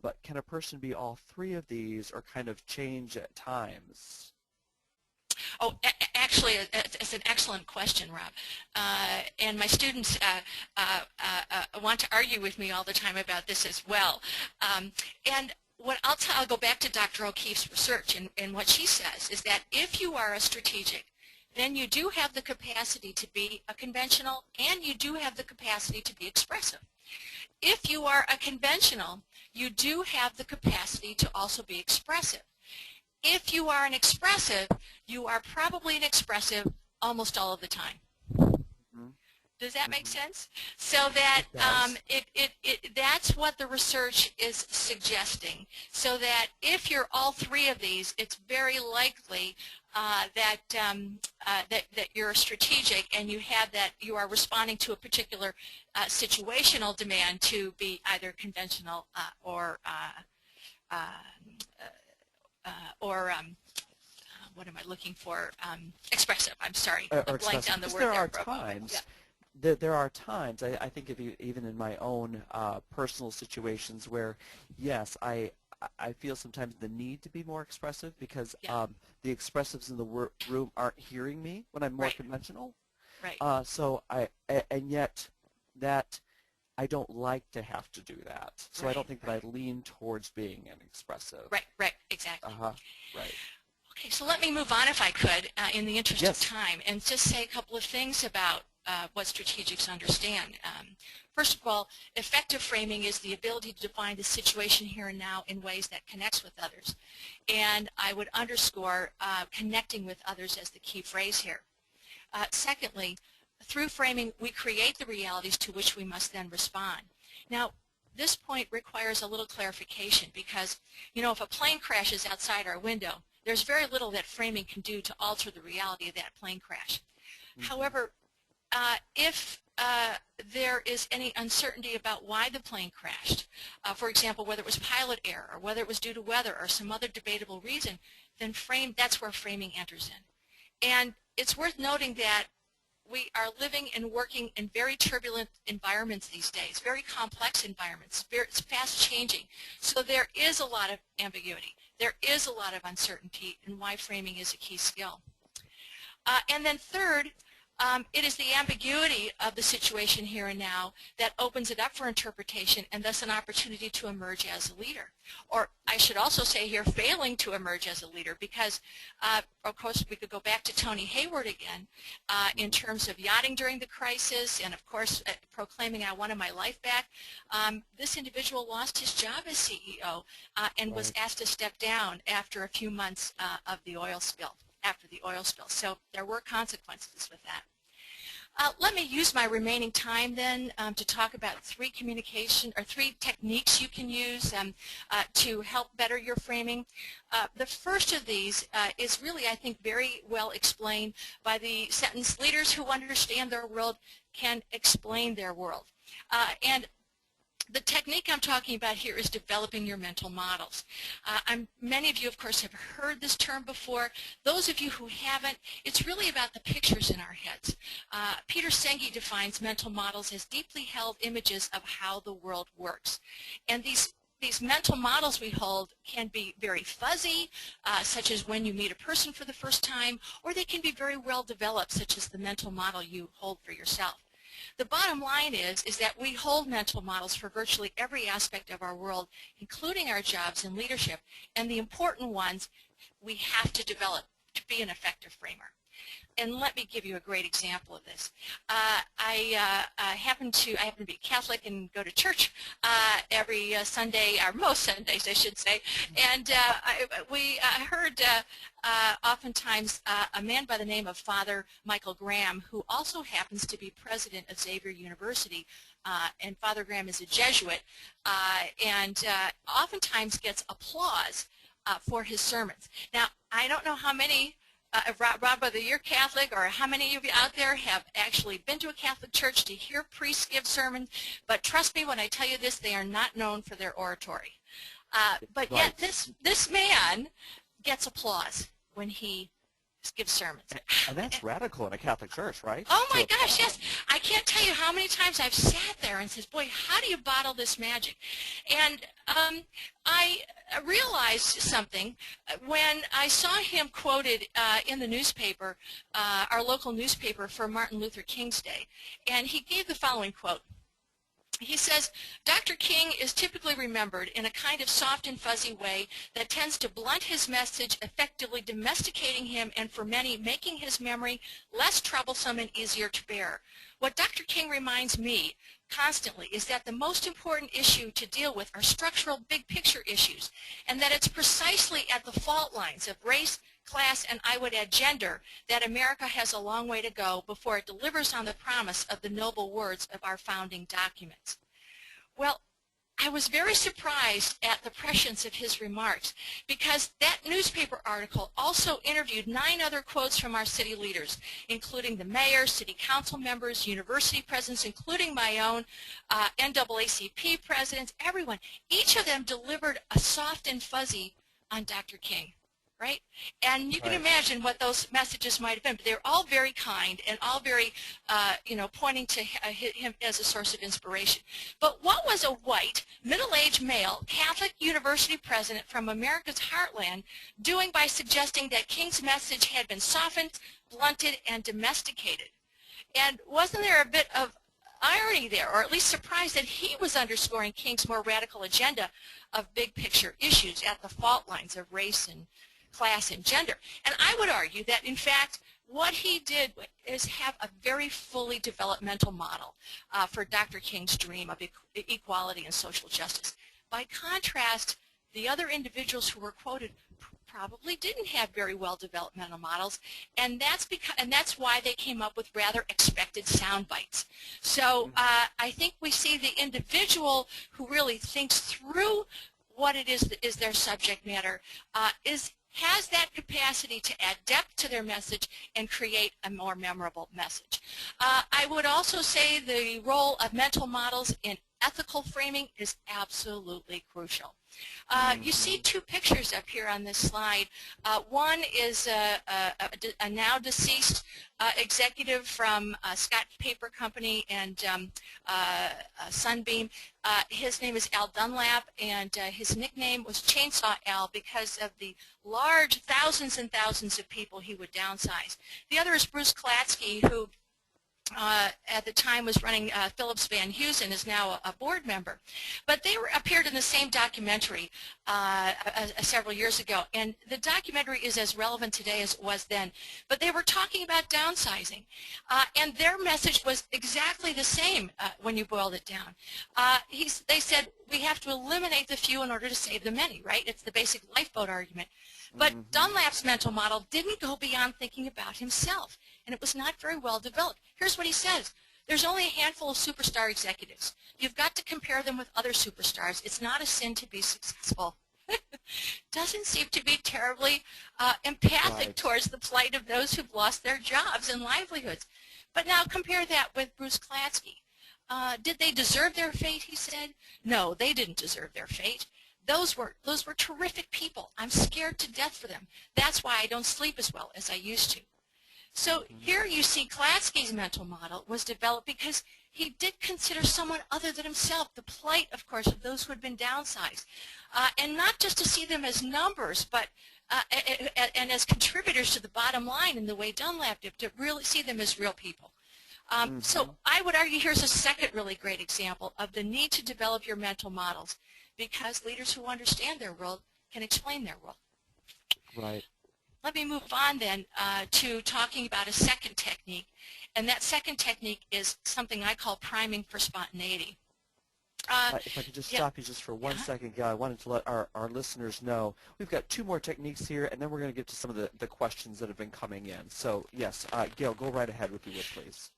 but can a person be all three of these or kind of change at times? Oh, actually, it's an excellent question, Rob. And my students want to argue with me all the time about this as well. And what I'll go back to Dr. O'Keefe's research, and what she says is that if you are a strategic, then you do have the capacity to be a conventional, and you do have the capacity to be expressive. If you are a conventional, you do have the capacity to also be expressive. If you are an expressive, you are probably an expressive almost all of the time. Mm-hmm. Does that make sense? So that that's what the research is suggesting. So that if you're all three of these, it's very likely that you're strategic, and you are responding to a particular situational demand to be either conventional or what am I looking for? Expressive. I'm sorry. I blanked on the word there there. Are times. Yeah. There are times, I think, even in my own personal situations where, yes, I feel sometimes the need to be more expressive because the expressives in the room aren't hearing me when I'm more conventional. Right. And yet that I don't like to have to do that. So I don't think that I lean towards being an expressive. Right, exactly. Right. Okay, so let me move on, if I could, in the interest of time, and just say a couple of things about what strategics understand. First of all, effective framing is the ability to define the situation here and now in ways that connects with others. And I would underscore connecting with others as the key phrase here. Secondly, through framing, we create the realities to which we must then respond. Now, this point requires a little clarification because, if a plane crashes outside our window, there's very little that framing can do to alter the reality of that plane crash. Mm-hmm. However, if there is any uncertainty about why the plane crashed, for example, whether it was pilot error or whether it was due to weather or some other debatable reason, then that's where framing enters in. And it's worth noting that we are living and working in very turbulent environments these days, very complex environments. It's fast changing. So there is a lot of ambiguity. There is a lot of uncertainty, and why framing is a key skill. And then third, it is the ambiguity of the situation here and now that opens it up for interpretation and thus an opportunity to emerge as a leader. Or I should also say here, failing to emerge as a leader, because of course we could go back to Tony Hayward again in terms of yachting during the crisis and of course proclaiming I wanted my life back. This individual lost his job as CEO and was asked to step down after a few months of the oil spill. So there were consequences with that. Let me use my remaining time then to talk about three techniques you can use to help better your framing. The first of these is really, I think, very well explained by the sentence, leaders who understand their world can explain their world. And the technique I'm talking about here is developing your mental models. Many of you, of course, have heard this term before. Those of you who haven't, it's really about the pictures in our heads. Peter Senge defines mental models as deeply held images of how the world works. And these mental models we hold can be very fuzzy, such as when you meet a person for the first time, or they can be very well developed, such as the mental model you hold for yourself. The bottom line is that we hold mental models for virtually every aspect of our world, including our jobs and leadership, and the important ones we have to develop to be an effective framer. And let me give you a great example of this. I happen to be Catholic and go to church every Sunday, or most Sundays, I should say. And I heard oftentimes a man by the name of Father Michael Graham, who also happens to be president of Xavier University. And Father Graham is a Jesuit, and oftentimes gets applause for his sermons. Now, I don't know how many Rob, whether you're Catholic or how many of you out there have actually been to a Catholic church to hear priests give sermons, but trust me when I tell you this, they are not known for their oratory. But yet this man gets applause when he give sermons. And that's radical in a Catholic church, right? Oh my gosh, yes. I can't tell you how many times I've sat there and said, boy, how do you bottle this magic? And I realized something when I saw him quoted in the newspaper, our local newspaper, for Martin Luther King's Day. And he gave the following quote. He says, Dr. King is typically remembered in a kind of soft and fuzzy way that tends to blunt his message, effectively domesticating him, and for many, making his memory less troublesome and easier to bear. What Dr. King reminds me constantly is that the most important issue to deal with are structural big picture issues, and that it's precisely at the fault lines of race, class, and I would add gender, that America has a long way to go before it delivers on the promise of the noble words of our founding documents. Well, I was very surprised at the prescience of his remarks, because that newspaper article also interviewed 9 other quotes from our city leaders, including the mayor, city council members, university presidents, including my own, NAACP presidents, everyone. Each of them delivered a soft and fuzzy on Dr. King. Right? And you can imagine what those messages might have been. But they're all very kind and all very, pointing to him as a source of inspiration. But what was a white, middle-aged male Catholic university president from America's heartland doing by suggesting that King's message had been softened, blunted, and domesticated? And wasn't there a bit of irony there, or at least surprise, that he was underscoring King's more radical agenda of big-picture issues at the fault lines of race and class and gender? And I would argue that, in fact, what he did is have a very fully developed mental model for Dr. King's dream of equality and social justice. By contrast, the other individuals who were quoted probably didn't have very well developed mental models, and that's why they came up with rather expected sound bites. So I think we see the individual who really thinks through what it is that is their subject matter has that capacity to add depth to their message and create a more memorable message. I would also say the role of mental models in ethical framing is absolutely crucial. You see 2 pictures up here on this slide. One is a now deceased executive from Scott Paper Company and Sunbeam. His name is Al Dunlap, and his nickname was Chainsaw Al because of the large thousands and thousands of people he would downsize. The other is Bruce Klatsky, who at the time was running Phillips Van Heusen, is now a board member. But they appeared in the same documentary several years ago, and the documentary is as relevant today as it was then. But they were talking about downsizing, and their message was exactly the same when you boiled it down. They said, we have to eliminate the few in order to save the many, right? It's the basic lifeboat argument. But Dunlap's mental model didn't go beyond thinking about himself, and it was not very well developed. Here's what he says. There's only a handful of superstar executives. You've got to compare them with other superstars. It's not a sin to be successful. Doesn't seem to be terribly empathic towards the plight of those who've lost their jobs and livelihoods. But now compare that with Bruce Klatsky. Did they deserve their fate, he said? No, they didn't deserve their fate. Those were terrific people. I'm scared to death for them. That's why I don't sleep as well as I used to. So here you see Klatsky's mental model was developed because he did consider someone other than himself, the plight, of course, of those who had been downsized. And not just to see them as numbers, but and as contributors to the bottom line in the way Dunlap did, to really see them as real people. So I would argue here's a second really great example of the need to develop your mental models, because leaders who understand their world can explain their world. Right. Let me move on then to talking about a second technique, and that second technique is something I call priming for spontaneity. If I could just stop you just for 1 second, Gail, I wanted to let our listeners know we've got 2 more techniques here, and then we're going to get to some of the questions that have been coming in. So, yes, Gail, go right ahead with your wood, please.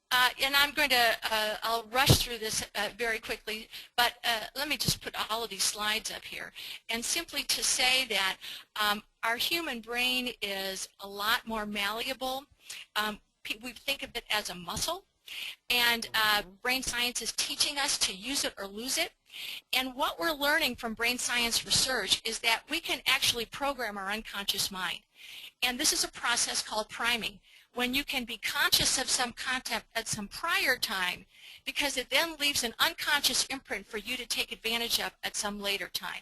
And I'm going to, I'll rush through this very quickly, but let me just put all of these slides up here. And simply to say that our human brain is a lot more malleable. We think of it as a muscle. And brain science is teaching us to use it or lose it. And what we're learning from brain science research is that we can actually program our unconscious mind. And this is a process called priming, when you can be conscious of some content at some prior time, because it then leaves an unconscious imprint for you to take advantage of at some later time.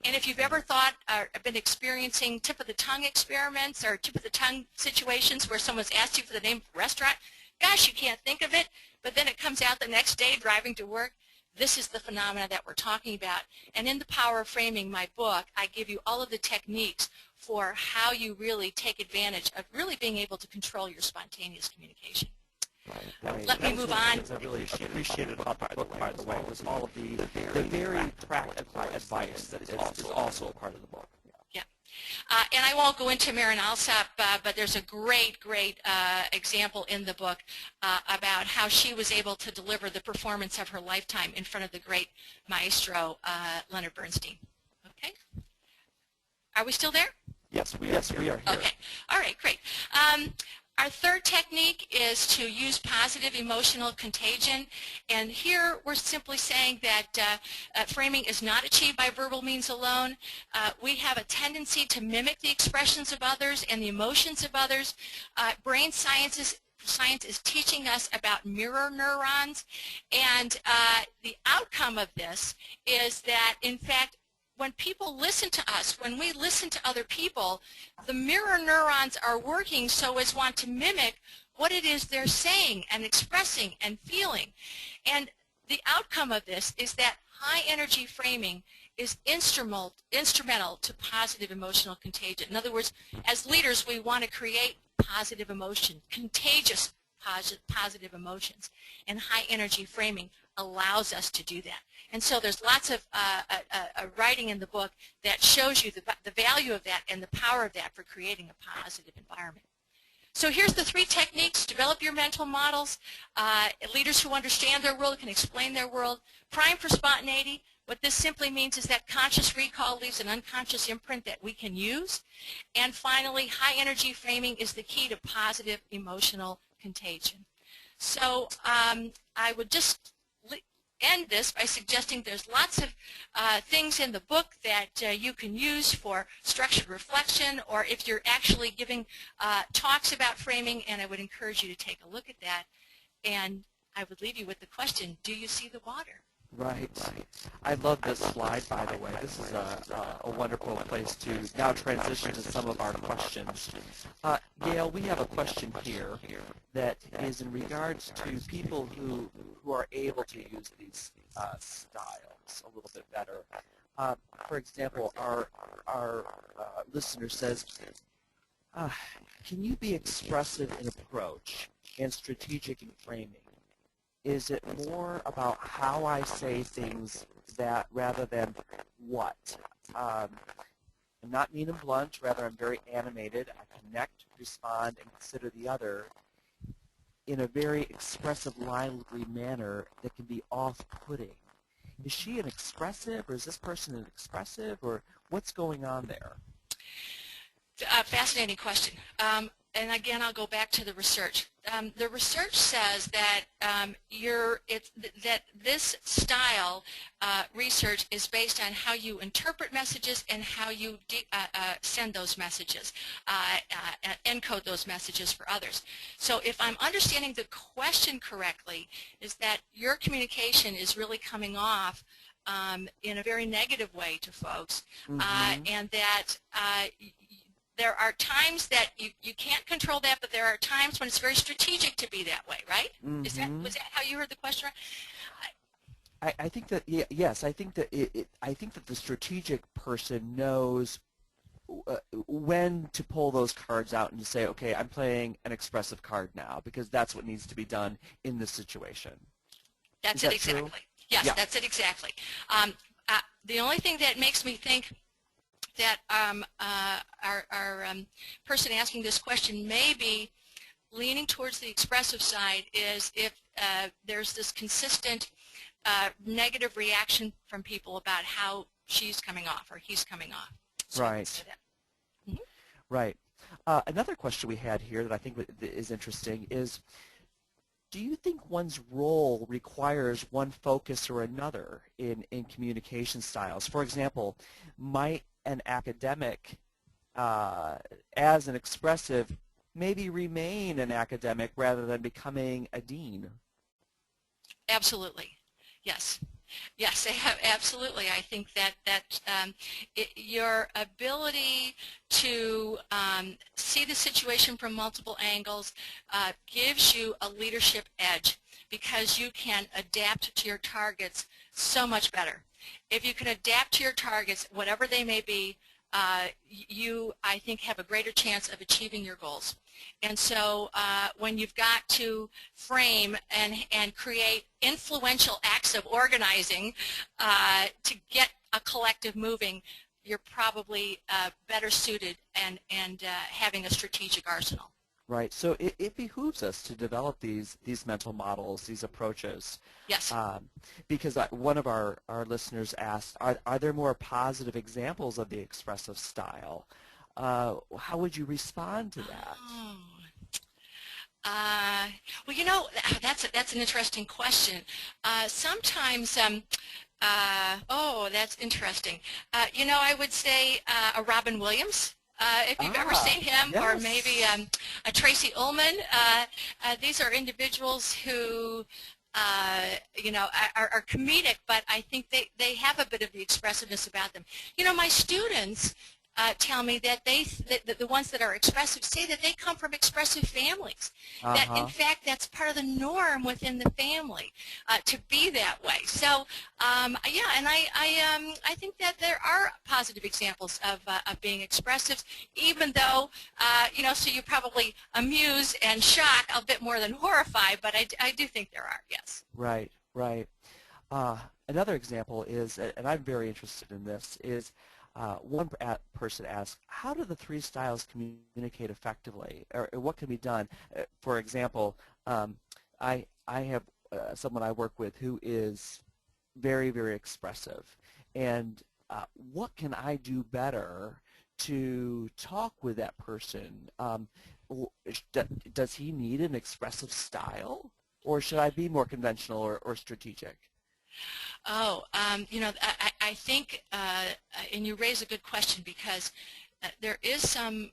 And if you've ever thought or been experiencing tip-of-the-tongue experiments or tip-of-the-tongue situations where someone's asked you for the name of a restaurant, gosh, you can't think of it, but then it comes out the next day driving to work, this is the phenomena that we're talking about. And in The Power of Framing, my book, I give you all of the techniques for how you really take advantage of really being able to control your spontaneous communication. Right. Let me move on. I really appreciated about the book, by the way, was all of the very practical advice that is also a part of the book. Yeah. And I won't go into Marin Alsop, but there's a great example in the book about how she was able to deliver the performance of her lifetime in front of the great maestro, Leonard Bernstein. Okay? Are we still there? Yes, we are here. Okay. All right, great. Our third technique is to use positive emotional contagion, and here we're simply saying that framing is not achieved by verbal means alone. We have a tendency to mimic the expressions of others and the emotions of others. Brain science is teaching us about mirror neurons, and the outcome of this is that, in fact, when people listen to us, when we listen to other people, the mirror neurons are working so as want to mimic what it is they're saying and expressing and feeling. And the outcome of this is that high energy framing is instrumental to positive emotional contagion. In other words, as leaders, we want to create positive emotion, contagious positive emotions, and high energy framing allows us to do that. And so there's lots of writing in the book that shows you the value of that and the power of that for creating a positive environment. So here's the three techniques. Develop your mental models. Leaders who understand their world can explain their world. Prime for spontaneity. What this simply means is that conscious recall leaves an unconscious imprint that we can use. And finally, high energy framing is the key to positive emotional contagion. So I would just end this by suggesting there's lots of things in the book that you can use for structured reflection, or if you're actually giving talks about framing, and I would encourage you to take a look at that. And I would leave you with the question, do you see the water? Right. I love this slide, by the way. This is a wonderful place to now transition to some of our questions. Gail, we have a question here that is in regards to people who are able to use these styles a little bit better. For example, our listener says, can you be expressive in approach and strategic in framing? Is it more about how I say things that rather than what? I'm not mean and blunt, rather I'm very animated. I connect, respond, and consider the other in a very expressive, lively manner that can be off-putting. Is she an expressive, or is this person an expressive, or what's going on there? Fascinating question. And again, I'll go back to the research. The research says that that this style research is based on how you interpret messages and how you send those messages, encode those messages for others. So if I'm understanding the question correctly, is that your communication is really coming off in a very negative way to folks, and that there are times that you can't control that, but there are times when it's very strategic to be that way, right? Was that how you heard the question? I think that yes. I think that I think that the strategic person knows when to pull those cards out and to say, okay, I'm playing an expressive card now because that's what needs to be done in this situation. That's it exactly. Yes, yeah. That's it exactly. The only thing that makes me think that our person asking this question may be leaning towards the expressive side is if there's this consistent negative reaction from people about how she's coming off or he's coming off. So right. Right. Another question we had here that I think is interesting is, do you think one's role requires one focus or another in communication styles? For example, might an academic, as an expressive, maybe remain an academic rather than becoming a dean? Absolutely. Yes. Yes, absolutely. I think your ability to see the situation from multiple angles gives you a leadership edge because you can adapt to your targets so much better. If you can adapt to your targets, whatever they may be, you, I think, have a greater chance of achieving your goals. And so when you've got to frame and create influential acts of organizing to get a collective moving, you're probably better suited and having a strategic arsenal. Right. So it behooves us to develop these mental models, these approaches. Yes. Because one of our listeners asked, are there more positive examples of the expressive style? How would you respond to that? Well, you know, that's an interesting question. Sometimes, oh, that's interesting. You know, I would say a Robin Williams. If you've ever seen him, yes. Or maybe a Tracy Ullman. These are individuals who, you know, are comedic, but I think they have a bit of the expressiveness about them. You know, my students tell me that the ones that are expressive say that they come from expressive families. That in fact that's part of the norm within the family to be that way. So yeah, and I think that there are positive examples of being expressive, even though you know, so you probably amuse and shock a bit more than horrify, but I do think there are, yes. Right, right. Another example is, and I'm very interested in this, is one person asked, how do the three styles communicate effectively, or what can be done? For example, I have someone I work with who is very, very expressive, and what can I do better to talk with that person? Does he need an expressive style, or should I be more conventional or strategic? Oh, you know, I think, and you raise a good question, because there is some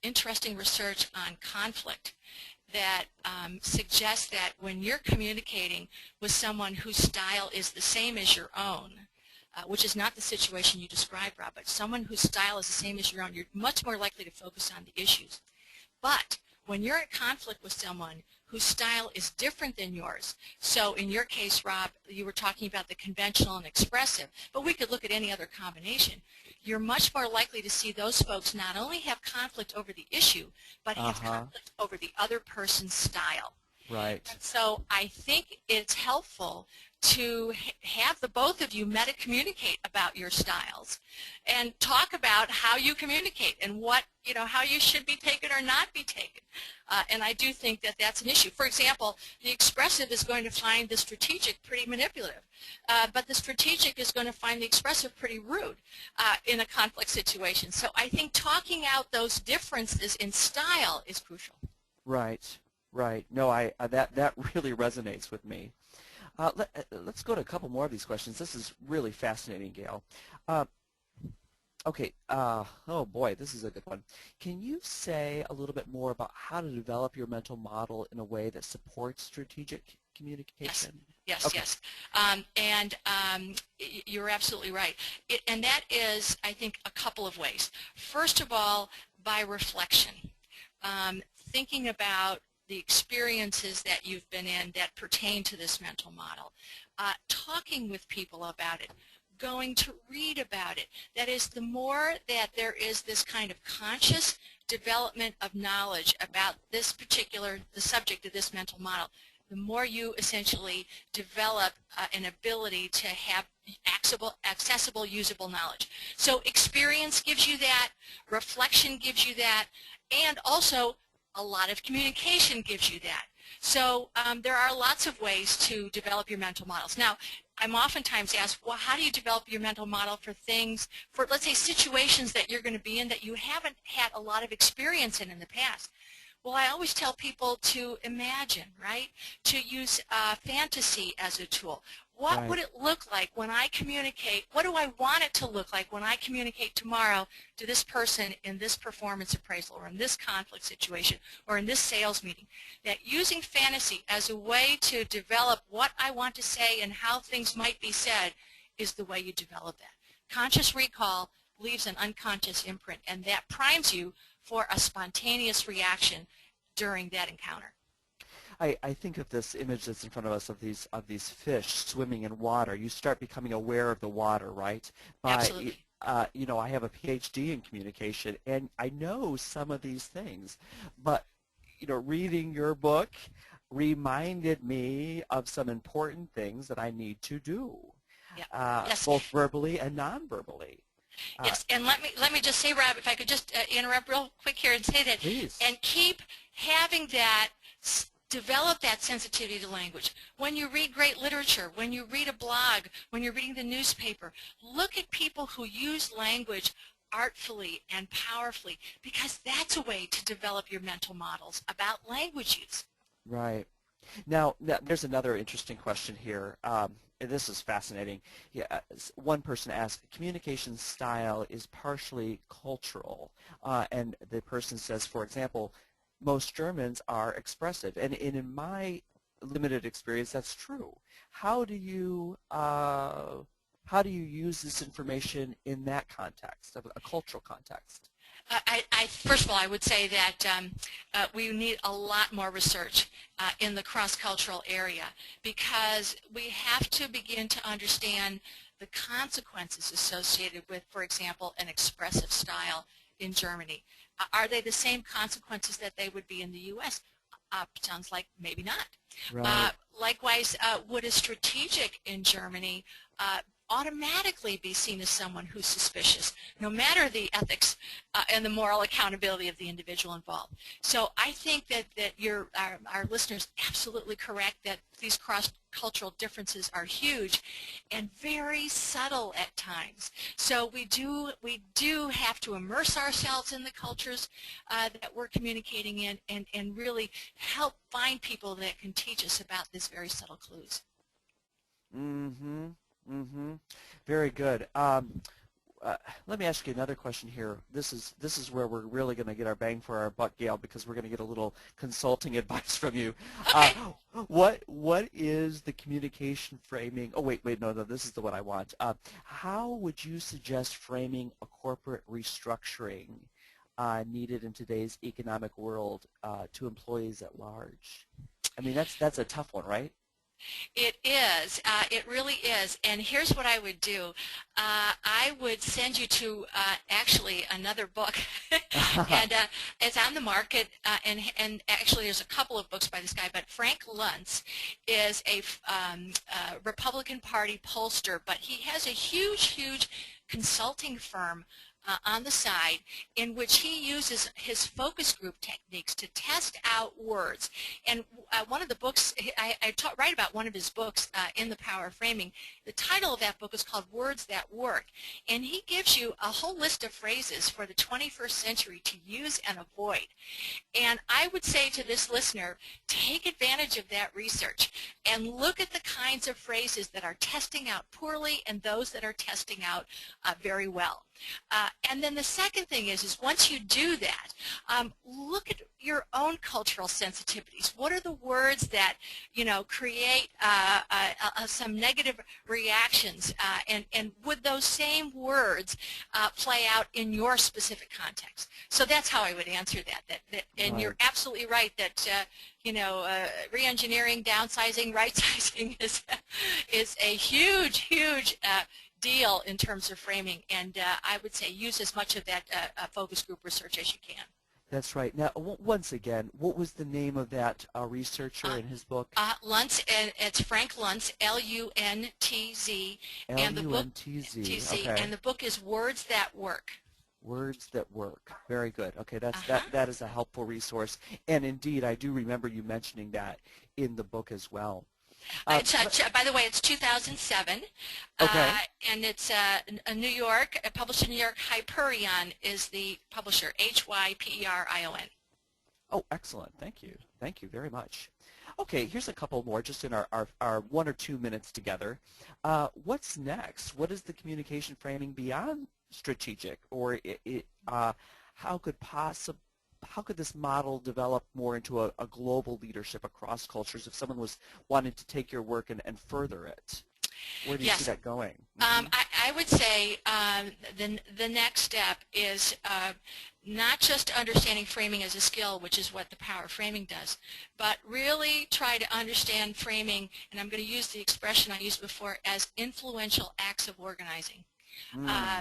interesting research on conflict that suggests that when you're communicating with someone whose style is the same as your own, which is not the situation you described, Rob, but someone whose style is the same as your own, you're much more likely to focus on the issues. But when you're in conflict with someone whose style is different than yours, so in your case, Rob, you were talking about the conventional and expressive, but we could look at any other combination, you're much more likely to see those folks not only have conflict over the issue, but have conflict over the other person's style. Right. And so I think it's helpful to have the both of you meta-communicate about your styles and talk about how you communicate and what, you know, how you should be taken or not be taken. And I do think that that's an issue. For example, the expressive is going to find the strategic pretty manipulative, but the strategic is going to find the expressive pretty rude in a conflict situation. So I think talking out those differences in style is crucial. Right, right. No, that really resonates with me. Let's go to a couple more of these questions. This is really fascinating, Gail. Okay, oh boy, this is a good one. Can you say a little bit more about how to develop your mental model in a way that supports strategic communication? Yes, okay. Yes. And you're absolutely right. And that is, I think, a couple of ways. First of all, by reflection. Thinking about the experiences that you've been in that pertain to this mental model, talking with people about it, going to read about it. That is, the more that there is this kind of conscious development of knowledge about this particular, the subject of this mental model, the more you essentially develop an ability to have accessible, usable knowledge. So experience gives you that, reflection gives you that, and also a lot of communication gives you that. So there are lots of ways to develop your mental models. Now, I'm oftentimes asked, well, how do you develop your mental model for things, for let's say situations that you're going to be in that you haven't had a lot of experience in the past? Well, I always tell people to imagine, right? To use fantasy as a tool. What Right. would it look like when I communicate? What do I want it to look like when I communicate tomorrow to this person in this performance appraisal or in this conflict situation or in this sales meeting? That using fantasy as a way to develop what I want to say and how things might be said is the way you develop that. Conscious recall leaves an unconscious imprint, and that primes you for a spontaneous reaction during that encounter. I think of this image that's in front of us of these fish swimming in water. You start becoming aware of the water, right? Absolutely. You know, I have a PhD in communication, and I know some of these things, but you know, reading your book reminded me of some important things that I need to do, Yeah. Yes. both verbally and non-verbally. Yes. And let me just say, Rob, if I could just interrupt real quick here and say that, Please. and keep having that. Develop that sensitivity to language. When you read great literature, when you read a blog, when you're reading the newspaper, look at people who use language artfully and powerfully, because that's a way to develop your mental models about language use. Right. Now, there's another interesting question here. And this is fascinating. Yeah, one person asked, communication style is partially cultural. And the person says, for example, most Germans are expressive. And in my limited experience, that's true. How do you use this information in that context, a cultural context? First of all, I would say that we need a lot more research in the cross-cultural area, because we have to begin to understand the consequences associated with, for example, an expressive style in Germany. Are they the same consequences that they would be in the U.S.? Sounds like maybe not. Right. Likewise, would a strategic in Germany automatically be seen as someone who's suspicious, no matter the ethics and the moral accountability of the individual involved? So I think that our listeners absolutely correct that these cross-cultural differences are huge and very subtle at times. So we do have to immerse ourselves in the cultures that we're communicating in, and really help find people that can teach us about these very subtle clues. Mm-hmm. Mm-hmm. Very good. Let me ask you another question here. This is where we're really going to get our bang for our buck, Gail, because we're going to get a little consulting advice from you. Okay. What is the communication framing? Oh, wait, no, this is the one I want. How would you suggest framing a corporate restructuring needed in today's economic world to employees at large? I mean, that's a tough one, right? It is. It really is. And here's what I would do. I would send you to actually another book, and it's on the market. And actually, there's a couple of books by this guy. But Frank Luntz is a Republican Party pollster, but he has a huge consulting firm on the side, in which he uses his focus group techniques to test out words. And one of the books, I write about one of his books in The Power of Framing. The title of that book is called Words That Work. And he gives you a whole list of phrases for the 21st century to use and avoid. And I would say to this listener, take advantage of that research and look at the kinds of phrases that are testing out poorly and those that are testing out very well. And then the second thing is once you do that, look at your own cultural sensitivities. What are the words that, create some negative reactions, and would those same words play out in your specific context? So that's how I would answer that. And Right. You're absolutely right that re-engineering, downsizing, right-sizing is a huge deal in terms of framing, and I would say use as much of that focus group research as you can. That's right. Now, once again, what was the name of that researcher in his book? Luntz, and it's Frank Luntz, L-U-N-T-Z, and the book L-U-N-T-Z. Okay. and the book is Words That Work. Words That Work. Very good. Okay, that is a helpful resource, and indeed, I do remember you mentioning that in the book as well. By the way, it's 2007, Okay. and it's a New York, published in New York. Hyperion is the publisher, Hyperion. Oh, excellent. Thank you. Thank you very much. Okay, here's a couple more just in our 1 or 2 minutes together. What's next? What is the communication framing beyond strategic? Or how could how could this model develop more into a global leadership across cultures if someone was wanting to take your work and further it? Where do you see Yes. that going? I would say the next step is not just understanding framing as a skill, which is what the power of framing does, but really try to understand framing, and I'm going to use the expression I used before, as influential acts of organizing.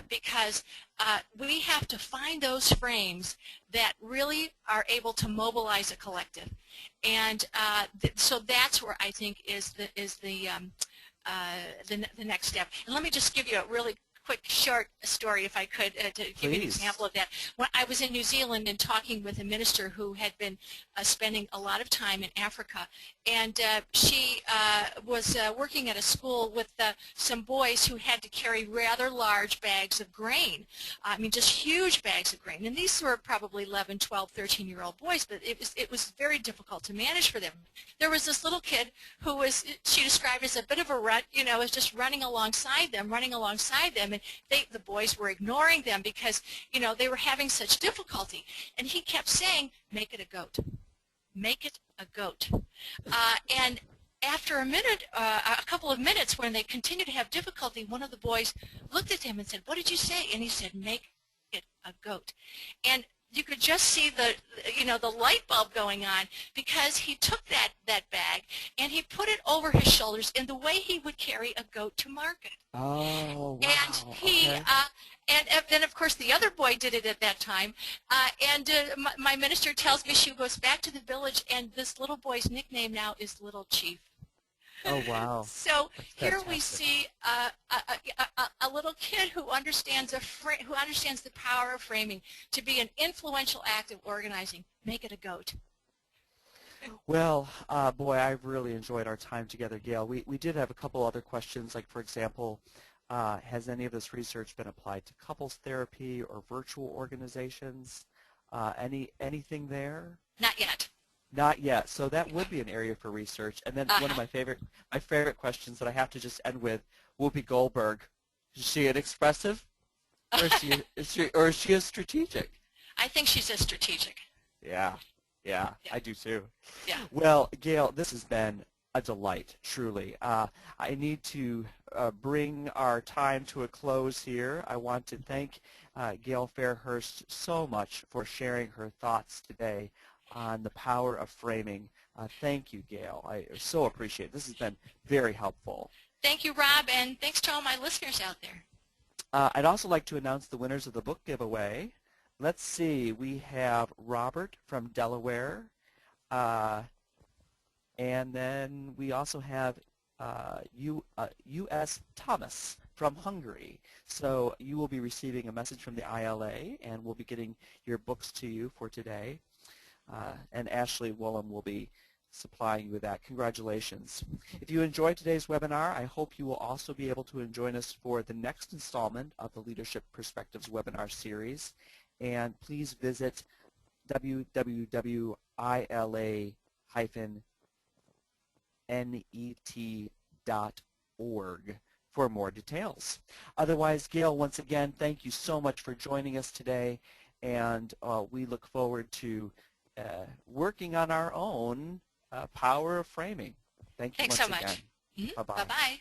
Because we have to find those frames that really are able to mobilize a collective, and so that's where I think is the next step. And let me just give you a really quick short story, if I could, to give you an example of that. When I was in New Zealand and talking with a minister who had been spending a lot of time in Africa, and she was working at a school with some boys who had to carry rather large bags of grain. I mean, just huge bags of grain. And these were probably 11, 12, 13-year-old boys, but it was very difficult to manage for them. There was this little kid who was, she described as a bit of a rut, you know, was just running alongside them, and the boys were ignoring them because, you know, they were having such difficulty. And he kept saying, make it a goat. Make it a goat. And after a couple of minutes, when they continued to have difficulty, one of the boys looked at him and said, what did you say? And he said, make it a goat. And you could just see the light bulb going on, because he took that bag and he put it over his shoulders in the way he would carry a goat to market. Oh, wow. And he and then of course the other boy did it at that time. My minister tells me she goes back to the village, and this little boy's nickname now is Little Chief. Oh, wow. So That's here fantastic. we see a little kid who understands the power of framing to be an influential act of organizing. Make it a goat. Well, boy, I've really enjoyed our time together, Gail. We did have a couple other questions, like, for example, has any of this research been applied to couples therapy or virtual organizations? Anything there? Not yet. Not yet. So that would be an area for research. And then one of my favorite questions that I have to just end with, Whoopi Goldberg. Is she an expressive, or is she a strategic? I think she's a strategic. Yeah, I do too. Yeah. Well, Gail, this has been a delight, truly. I need to bring our time to a close here. I want to thank Gail Fairhurst so much for sharing her thoughts today on the power of framing. Thank you, Gail. I so appreciate it. This has been very helpful. Thank you, Rob, and thanks to all my listeners out there. I'd also like to announce the winners of the book giveaway. Let's see. We have Robert from Delaware, and then we also have U.S. Thomas from Hungary. So you will be receiving a message from the ILA, and we'll be getting your books to you for today. And Ashley Woolham will be supplying you with that. Congratulations. If you enjoyed today's webinar, I hope you will also be able to join us for the next installment of the Leadership Perspectives webinar series. And please visit www.ila-net.org for more details. Otherwise, Gail, once again, thank you so much for joining us today, and we look forward to working on our own power of framing. Thank you Thanks once so much. again. Bye-bye. Bye-bye.